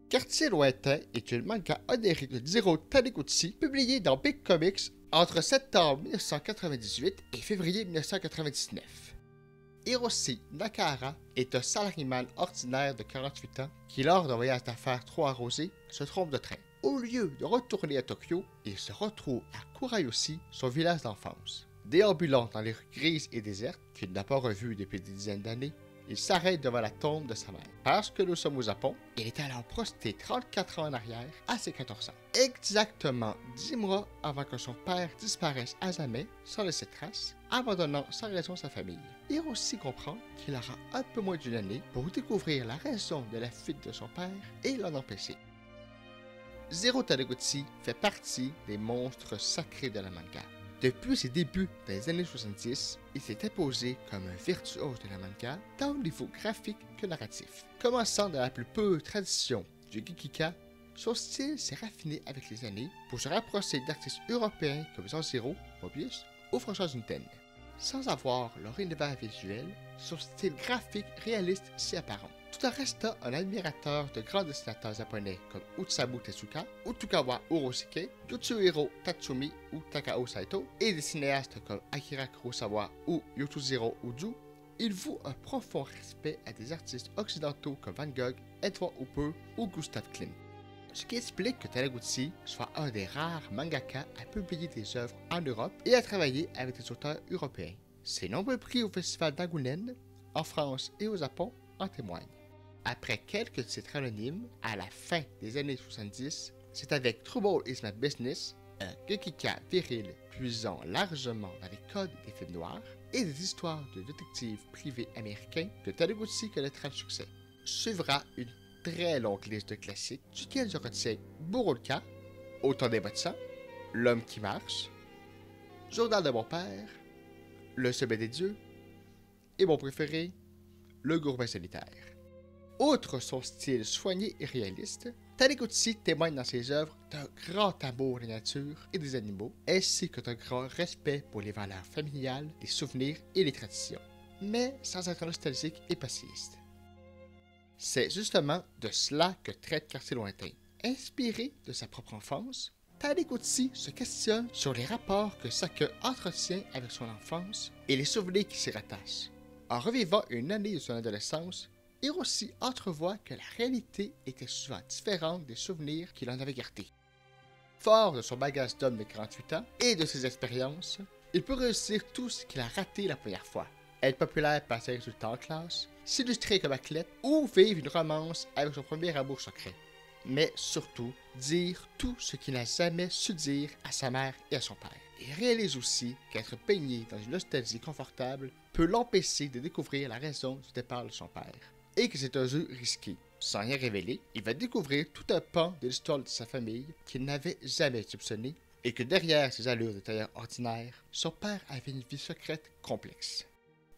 Quartier lointain est un manga onirique de Jiro Taniguchi publié dans Big Comics entre septembre 1998 et février 1999. Hiroshi Nakahara est un salariman ordinaire de 48 ans qui, lors d'un voyage d'affaires trop arrosé, se trompe de train. Au lieu de retourner à Tokyo, il se retrouve à Kurayoshi, son village d'enfance. Déambulant dans les rues grises et désertes, qu'il n'a pas revues depuis des dizaines d'années, il s'arrête devant la tombe de sa mère. Parce que nous sommes au Japon, il est alors projeté 34 ans en arrière, à ses 14 ans. Exactement 10 mois avant que son père disparaisse à jamais, sans laisser trace, abandonnant sans raison sa famille. Hiroshi comprend qu'il aura un peu moins d'une année pour découvrir la raison de la fuite de son père et l'en empêcher. Jiro Taniguchi fait partie des monstres sacrés de la manga. Depuis ses débuts dans les années 70, il s'est imposé comme un virtuose de la manga, tant au niveau graphique que narratif. Commençant dans la plus pure tradition du Gekika, son style s'est raffiné avec les années pour se rapprocher d'artistes européens comme Sanshiro, Mobius ou François Unten. Sans avoir leur univers visuel, son style graphique réaliste s'y apparente, tout en restant un admirateur de grands dessinateurs japonais comme Osamu Tezuka, Utokawa Uroshike, Yutsuhiro Tatsumi ou Takao Saito, et des cinéastes comme Akira Kurosawa ou Yotuziro Ozu. Il voue un profond respect à des artistes occidentaux comme Van Gogh, Edward Hopper ou Gustav Klimt. Ce qui explique que Taniguchi soit un des rares mangaka à publier des œuvres en Europe et à travailler avec des auteurs européens. Ses nombreux prix au festival d'Angoulême, en France et au Japon, en témoignent. Après quelques titres anonymes, à la fin des années 70, c'est avec Trouble is My Business, un Gekika viril puisant largement dans les codes des films noirs et des histoires de détectives privés américains que Taniguchi connaîtra le succès. Suivra une très longue liste de classiques, duquel je retiens Burulka, Autant des bas de sang, L'homme qui marche, Journal de mon père, Le sommet des dieux, et mon préféré, Le gourmet solitaire. Outre son style soigné et réaliste, Taniguchi témoigne dans ses œuvres d'un grand amour de la nature et des animaux, ainsi que d'un grand respect pour les valeurs familiales, les souvenirs et les traditions, mais sans être nostalgique et pessimiste. C'est justement de cela que traite Quartier lointain. Inspiré de sa propre enfance, Taniguchi se questionne sur les rapports que chacun entretient avec son enfance et les souvenirs qui s'y rattachent. En revivant une année de son adolescence, Hiroshi entrevoit que la réalité était souvent différente des souvenirs qu'il en avait gardés. Fort de son bagage d'homme de 48 ans et de ses expériences, il peut réussir tout ce qu'il a raté la première fois. Être populaire par ses résultats en classe, s'illustrer comme athlète ou vivre une romance avec son premier amour secret. Mais surtout, dire tout ce qu'il n'a jamais su dire à sa mère et à son père. Il réalise aussi qu'être baigné dans une nostalgie confortable peut l'empêcher de découvrir la raison du départ de son père. Et que c'est un jeu risqué. Sans rien révéler, il va découvrir tout un pan de l'histoire de sa famille qu'il n'avait jamais soupçonné et que derrière ses allures de tailleur ordinaire, son père avait une vie secrète complexe.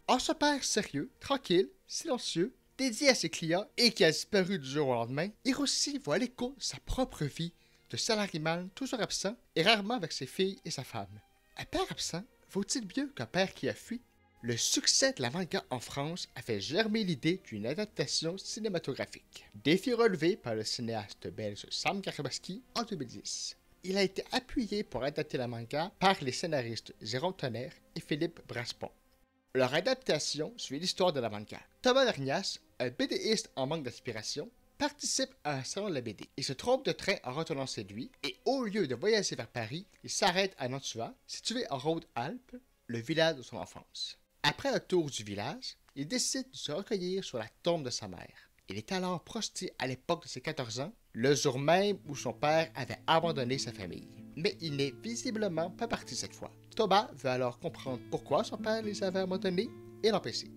En ce père sérieux, tranquille, silencieux, dédié à ses clients et qui a disparu du jour au lendemain, Hiroshi voit l'écho de sa propre vie de salariman toujours absent et rarement avec ses filles et sa femme. Un père absent, vaut-il mieux qu'un père qui a fui? Le succès de la manga en France a fait germer l'idée d'une adaptation cinématographique. Défi relevé par le cinéaste belge Sam Garbaski en 2010. Il a été appuyé pour adapter la manga par les scénaristes Jérôme Tonnerre et Philippe Braspon. Leur adaptation suit l'histoire de la manga. Thomas Vergnas, un BDiste en manque d'inspiration, participe à un salon de la BD. Il se trompe de train en retournant chez lui et au lieu de voyager vers Paris, il s'arrête à Nantua, situé en Rhôde-Alpes, le village de son enfance. Après un tour du village, il décide de se recueillir sur la tombe de sa mère. Il est alors projeté à l'époque de ses 14 ans, le jour même où son père avait abandonné sa famille. Mais il n'est visiblement pas parti cette fois. Thomas veut alors comprendre pourquoi son père les avait abandonnés et l'empêcher.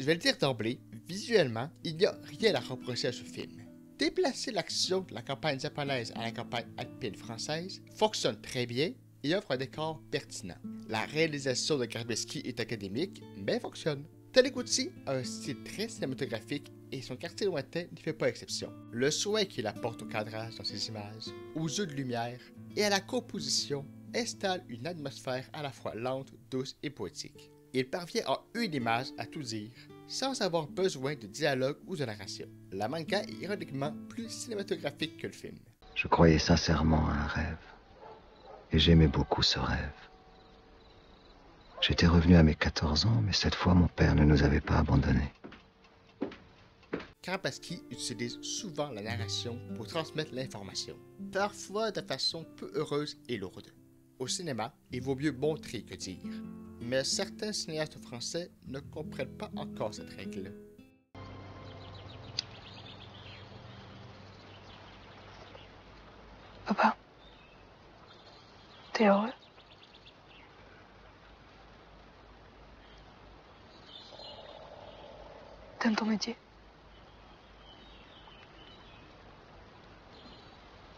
Je vais le dire d'emblée, visuellement, il n'y a rien à reprocher à ce film. Déplacer l'action de la campagne japonaise à la campagne alpine française fonctionne très bien et offre un décor pertinent. La réalisation de Garbeski est académique, mais fonctionne. Taniguchi a un style très cinématographique et son quartier lointain n'y fait pas exception. Le soin qu'il apporte au cadrage dans ses images, aux jeux de lumière et à la composition installe une atmosphère à la fois lente, douce et poétique. Il parvient en une image à tout dire, sans avoir besoin de dialogue ou de narration. La manga est ironiquement plus cinématographique que le film. Je croyais sincèrement à un rêve. Et j'aimais beaucoup ce rêve. J'étais revenu à mes 14 ans, mais cette fois, mon père ne nous avait pas abandonnés. Karapaski utilise souvent la narration pour transmettre l'information, parfois de façon peu heureuse et lourde. Au cinéma, il vaut mieux montrer que dire. Mais certains cinéastes français ne comprennent pas encore cette règle. Papa, t'es heureux? T'aimes ton métier?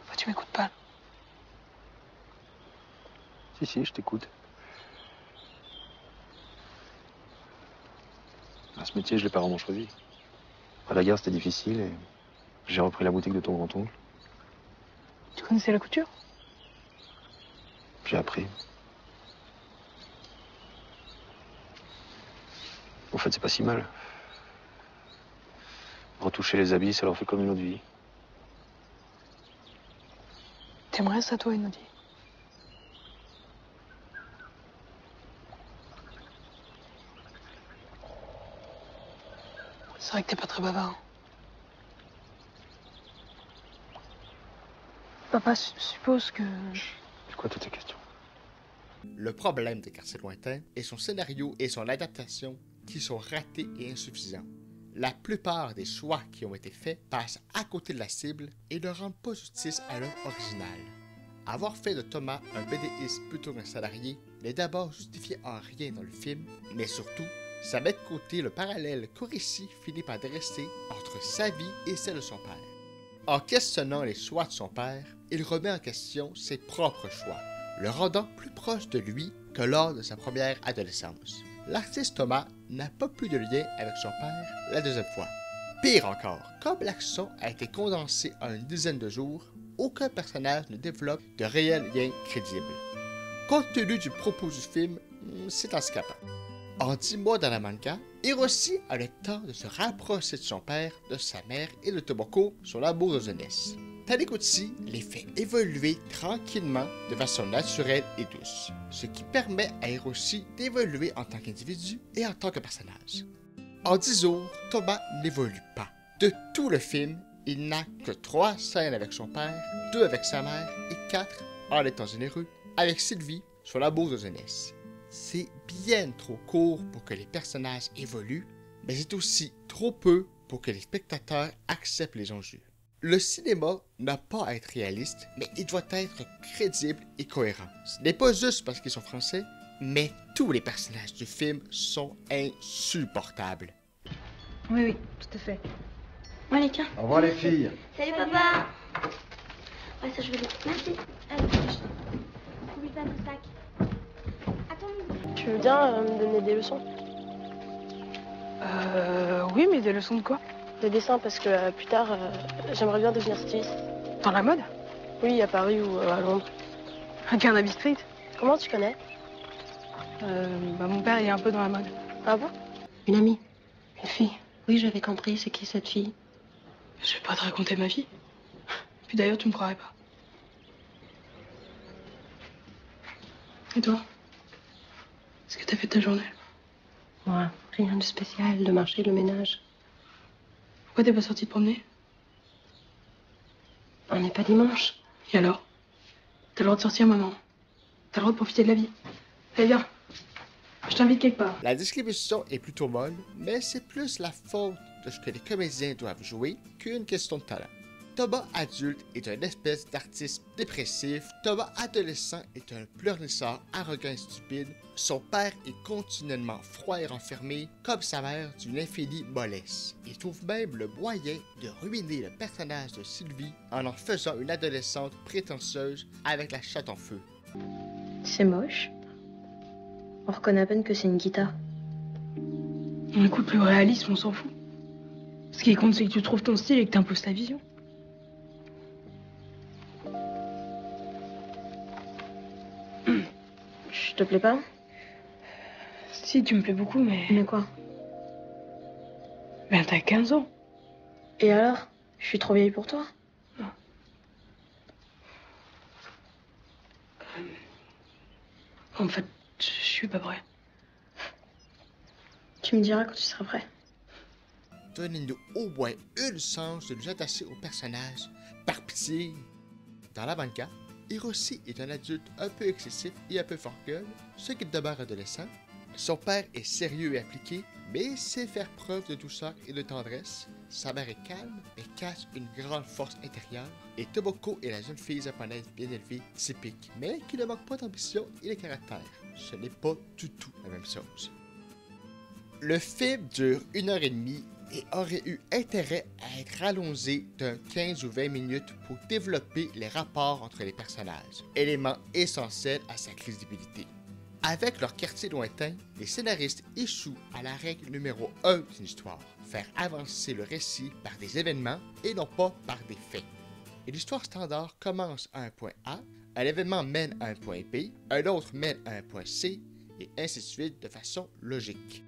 Pourquoi tu m'écoutes pas? Si, je t'écoute. Ce métier, je l'ai pas vraiment choisi. À la gare, c'était difficile et j'ai repris la boutique de ton grand-oncle. Tu connaissais la couture? J'ai appris. En fait, c'est pas si mal. Retoucher les habits, ça leur fait comme une autre vie. T'aimerais ça, toi, Inodi? C'est vrai que t'es pas très bavard. Papa, suppose que... C'est quoi toutes ces questions? Le problème de Quartier lointain est son scénario et son adaptation qui sont ratés et insuffisants. La plupart des choix qui ont été faits passent à côté de la cible et ne rendent pas justice à l'œuvre originale. Avoir fait de Thomas un BDiste plutôt qu'un salarié n'est d'abord justifié en rien dans le film, mais surtout, ça met de côté le parallèle qu'Orici finit par dresser entre sa vie et celle de son père. En questionnant les choix de son père, il remet en question ses propres choix, le rendant plus proche de lui que lors de sa première adolescence. L'artiste Thomas n'a pas plus de lien avec son père la deuxième fois. Pire encore, comme l'action a été condensée en une dizaine de jours, aucun personnage ne développe de réels liens crédibles. Compte tenu du propos du film, c'est handicapant. En 10 mois dans la manga, Hiroshi a le temps de se rapprocher de son père, de sa mère et de Tomoko, son amour de jeunesse. Taniguchi les fait évoluer tranquillement de façon naturelle et douce, ce qui permet à Hiroshi d'évoluer en tant qu'individu et en tant que personnage. En 10 jours, Thomas n'évolue pas. De tout le film, il n'a que 3 scènes avec son père, 2 avec sa mère et 4, en étant généreux, avec Sylvie, son amour de jeunesse. C'est bien trop court pour que les personnages évoluent, mais c'est aussi trop peu pour que les spectateurs acceptent les enjeux. Le cinéma n'a pas à être réaliste, mais il doit être crédible et cohérent. Ce n'est pas juste parce qu'ils sont français, mais tous les personnages du film sont insupportables. Oui, tout à fait. Bon, allez, tiens. Au revoir les filles. Salut, papa. Ouais, ça, je vais le... Merci. Allez, oublie pas ton sac. Attends. Tu veux bien me donner des leçons? Oui, mais des leçons de quoi? De dessin, parce que plus tard, j'aimerais bien devenir styliste. Dans la mode? Oui, à Paris ou à Londres. Un Carnaby Street? Comment tu connais? Mon père il est un peu dans la mode. Ah bon? Une amie. Une fille. Oui, j'avais compris. C'est qui cette fille? Je vais pas te raconter ma vie. Puis d'ailleurs, tu me croirais pas. Et toi? Qu'est-ce que t'as fait de ta journée? Moi, rien de spécial. Le marché, le ménage. Pourquoi t'es pas sortie te promener? On n'est pas dimanche. Et alors? T'as le droit de sortir, maman. T'as le droit de profiter de la vie. Allez, viens. Je t'invite quelque part. La distribution est plutôt molle, mais c'est plus la faute de ce que les comédiens doivent jouer qu'une question de talent. Thomas adulte est une espèce d'artiste dépressif, Thomas adolescent est un pleurnichard arrogant et stupide, son père est continuellement froid et renfermé, comme sa mère d'une infinie mollesse. Il trouve même le moyen de ruiner le personnage de Sylvie en faisant une adolescente prétentieuse avec la chatte en feu. C'est moche. On reconnaît à peine que c'est une guitare. Écoute, le réalisme, on s'en fout. Ce qui compte, c'est que tu trouves ton style et que t'imposes ta vision. Je te plais pas? Si, tu me plais beaucoup, mais... Mais quoi? Ben, t'as 15 ans. Et alors? Je suis trop vieille pour toi? Non. En fait, je suis pas prêt. Tu me diras quand tu seras prêt. Donnez-nous au moins une chance de nous attacher au personnage, par pitié. Dans la manga, Hiroshi est un adulte un peu excessif et un peu fort-gueule, ce qui demeure adolescent. Son père est sérieux et appliqué, mais sait faire preuve de douceur et de tendresse. Sa mère est calme, mais cache une grande force intérieure. Et Tomoko est la jeune fille japonaise bien élevée, typique, mais qui ne manque pas d'ambition et de caractère. Ce n'est pas du tout la même chose. Le film dure 1h30 et aurait eu intérêt à être rallongé d'un 15 ou 20 minutes pour développer les rapports entre les personnages, élément essentiel à sa crédibilité. Avec leur quartier lointain, les scénaristes échouent à la règle numéro 1 d'une histoire, faire avancer le récit par des événements et non pas par des faits. Et l'histoire standard commence à un point A, un événement mène à un point B, un autre mène à un point C, et ainsi de suite de façon logique.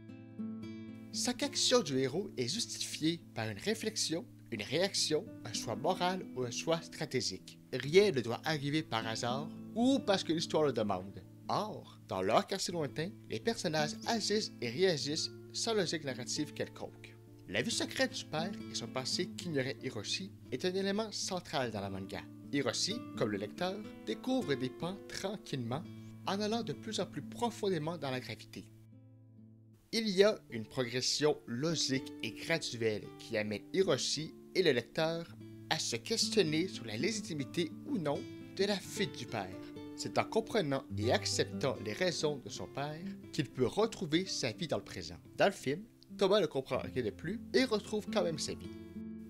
Chaque action du héros est justifiée par une réflexion, une réaction, un choix moral ou un choix stratégique. Rien ne doit arriver par hasard ou parce que l'histoire le demande. Or, dans leur quartier lointain, les personnages agissent et réagissent sans logique narrative quelconque. La vie secrète du père et son passé qu'ignorait Hiroshi est un élément central dans la manga. Hiroshi, comme le lecteur, découvre des pans tranquillement en allant de plus en plus profondément dans la gravité. Il y a une progression logique et graduelle qui amène Hiroshi et le lecteur à se questionner sur la légitimité ou non de la fuite du père. C'est en comprenant et acceptant les raisons de son père qu'il peut retrouver sa vie dans le présent. Dans le film, Thomas ne comprend rien de plus et retrouve quand même sa vie.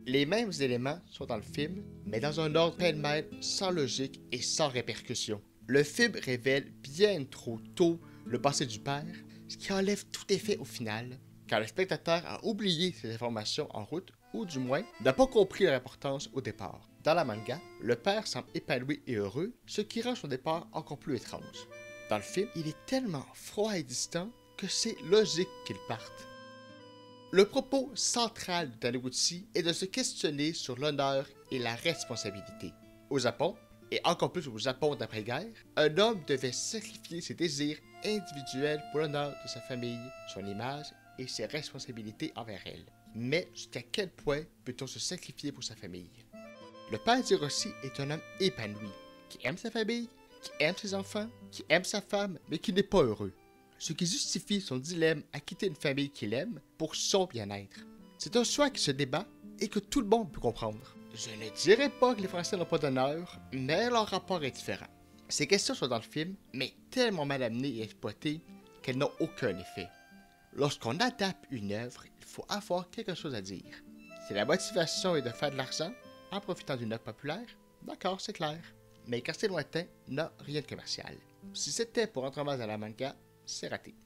Les mêmes éléments sont dans le film, mais dans un ordre pêle-mêle, sans logique et sans répercussion. Le film révèle bien trop tôt le passé du père, ce qui enlève tout effet au final, car le spectateur a oublié ces informations en route, ou du moins n'a pas compris leur importance au départ. Dans la manga, le père semble épanoui et heureux, ce qui rend son départ encore plus étrange. Dans le film, il est tellement froid et distant que c'est logique qu'il parte. Le propos central de Taniguchi est de se questionner sur l'honneur et la responsabilité. Au Japon, et encore plus au Japon d'après-guerre, un homme devait sacrifier ses désirs individuels pour l'honneur de sa famille, son image et ses responsabilités envers elle. Mais jusqu'à quel point peut-on se sacrifier pour sa famille? Le père d'Hiroshi est un homme épanoui, qui aime sa famille, qui aime ses enfants, qui aime sa femme, mais qui n'est pas heureux. Ce qui justifie son dilemme à quitter une famille qu'il aime pour son bien-être. C'est un choix qui se débat et que tout le monde peut comprendre. Je ne dirais pas que les Français n'ont pas d'honneur, mais leur rapport est différent. Ces questions sont dans le film, mais tellement mal amenées et exploitées qu'elles n'ont aucun effet. Lorsqu'on adapte une œuvre, il faut avoir quelque chose à dire. Si la motivation est de faire de l'argent, en profitant d'une œuvre populaire, d'accord, c'est clair. Mais Quartier lointain n'a rien de commercial. Si c'était pour rendre hommage à la manga, c'est raté.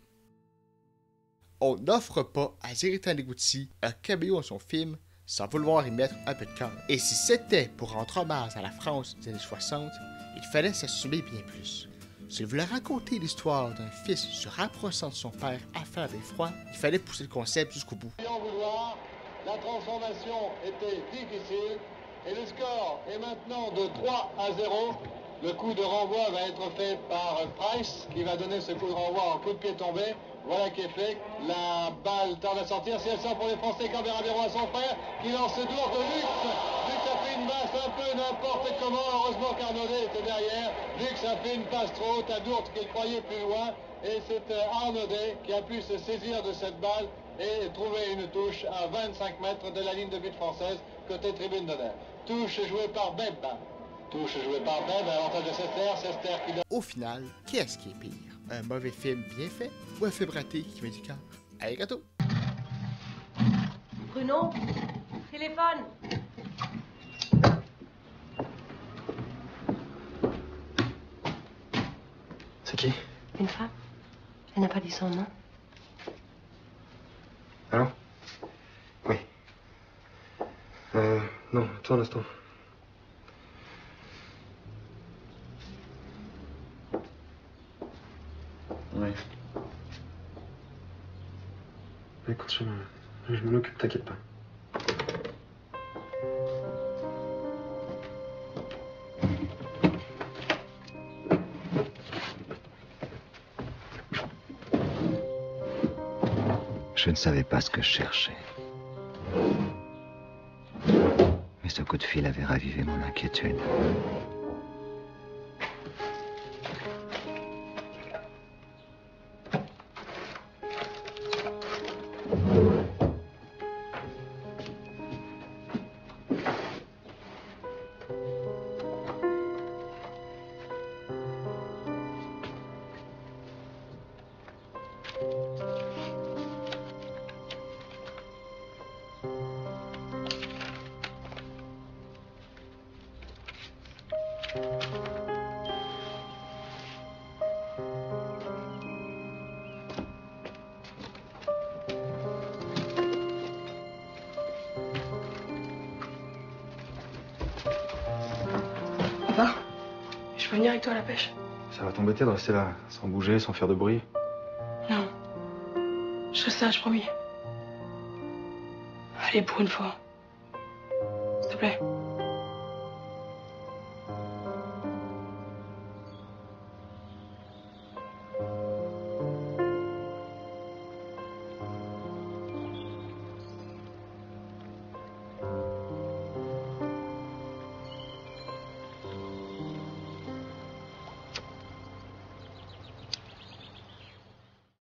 On n'offre pas à Jiri Taniguchi un caméo dans son film sans vouloir y mettre un peu de cœur. Et si c'était pour rendre hommage à la France des années 60, il fallait s'assumer bien plus. S'il voulait raconter l'histoire d'un fils se rapprochant de son père à faire d'effroi, il fallait pousser le concept jusqu'au bout. Sans vouloir, la transformation était difficile et le score est maintenant de 3-0. Le coup de renvoi va être fait par Price qui va donner ce coup de renvoi en coup de pied tombé. Voilà qui est fait. La balle tarde à sortir. Si elle sort pour les Français, Cambert-Aveyron à son frère qui lance Dourde. Lux a fait une basse un peu n'importe comment. Heureusement qu'Arnaudet était derrière. Lux a fait une passe trop haute à Dourde qu'il croyait plus loin. Et c'est Arnaudet qui a pu se saisir de cette balle et trouver une touche à 25 mètres de la ligne de but française côté tribune d'honneur. Touche jouée par Beb. Touche jouée par Beb à l'avantage de Sester qui donne. Au final, qu'est-ce qui est pire? Un mauvais film bien fait ou un film raté qui met du cœur? Allez, gâteau! Bruno, téléphone. C'est qui? Une femme. Elle n'a pas dit son nom. Allô? Oui. Non, attends un instant. Oui. Écoute, Je m'en occupe, t'inquiète pas. Je ne savais pas ce que je cherchais. Mais ce coup de fil avait ravivé mon inquiétude. Papa, je peux venir avec toi à la pêche? Ça va t'embêter de rester là, sans bouger, sans faire de bruit. Non. Je reste sage, promis. Allez, pour une fois. S'il te plaît.